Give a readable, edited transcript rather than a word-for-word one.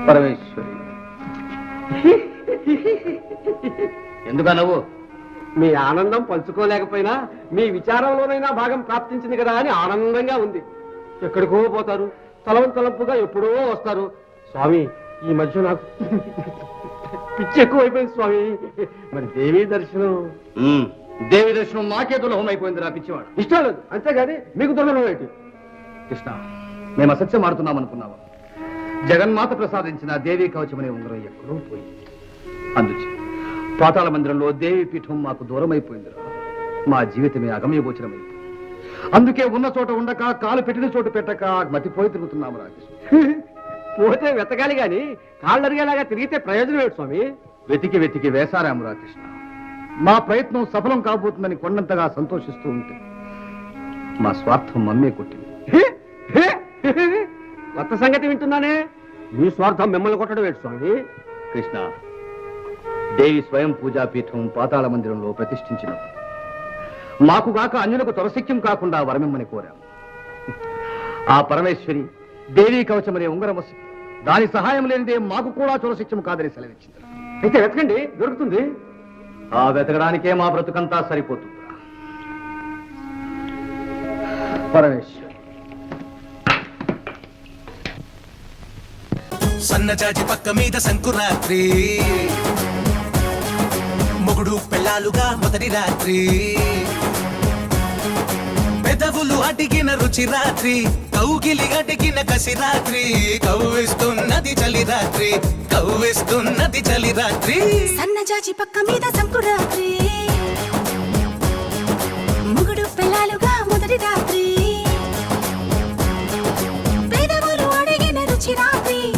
పరమేశ్వరి ఎందుకా నవ్వు? మీ ఆనందం పంచుకోలేకపోయినా మీ విచారంలోనైనా భాగం ప్రాప్తించింది కదా అని ఆనందంగా ఉంది. ఎక్కడికో పోతారు, తలంపుగా ఎప్పుడో వస్తారు. స్వామి, ఈ మధ్య నాకు పిచ్చి ఎక్కువైపోయింది స్వామి. మరి దేవీ దర్శనం దేవి దర్శనం మాకే దులహం అయిపోయింది రా పిచ్చివాడు. ఇష్టం లేదు, అంతేగాని మీకు దొరకడం ఏంటి? కృష్ణ, మేము అసత్యం ఆడుతున్నాం అనుకున్నావా? జగన్మాత ప్రసాదించిన దేవీ కవచం అనే ఉంగరం ఎక్కడో పోయింది. అందుచే పాతాళ మందిరంలో దేవి పీఠం మాకు దూరం అయిపోయిందిరా. మా జీవితమే అగమ్యగోచరమైంది. అందుకే ఉన్న చోట ఉండక, కాలు పెట్టిన చోటు పెట్టక మతిపోయి తిరుగుతున్నాము రాజేష్. పోతే వెతకాలి గాని కాళ్ళు అరిగేలాగా తిరిగితే ప్రయోజనం ఏంటి స్వామి? వెతికి వెతికి వేసారాము రాకృష్ణ. మా ప్రయత్నం సఫలం కాబోతుందని కొండంతగా సంతోషిస్తూ ఉంటే మా స్వార్థం మమ్మే కొట్టింది. కొత్త సంగతి వింటున్నానే. మీ స్వార్థం మిమ్మల్ని కొట్టడం ఏంటి స్వామి? కృష్ణ, దేవి స్వయం పూజా పీఠం పాతాళ మందిరంలో ప్రతిష్ఠించినప్పుడు మాకుగాక అన్యులకు తొలసిక్యం కాకుండా వరమిమ్మని కోరాము. ఆ పరమేశ్వరి దేవీ కవచం అనే ఉంగరం వసి దాని సహాయం లేనిదే మాకు కూడా తొలసిక్యం కాదని సెలవిచ్చింది. అయితే వెతకండి, దొరుకుతుంది. ఆ వెతకడానికే మా బ్రతుకంతా సరిపోతుంది. పరమేశ్వరి సన్నజాజి పక్క మీద సంకురాత్రి, మొగుడు పెళ్ళాలుగా మొదటి రాత్రి, పెదవులు అడిగిన రుచి రాత్రి, కౌగిలి అడిగిన కసి రాత్రి, కవ్విస్తున్నది చలి రాత్రి, కవ్విస్తున్నది చలి రాత్రి. సన్నజాజి పక్క మీద సంకురాత్రి,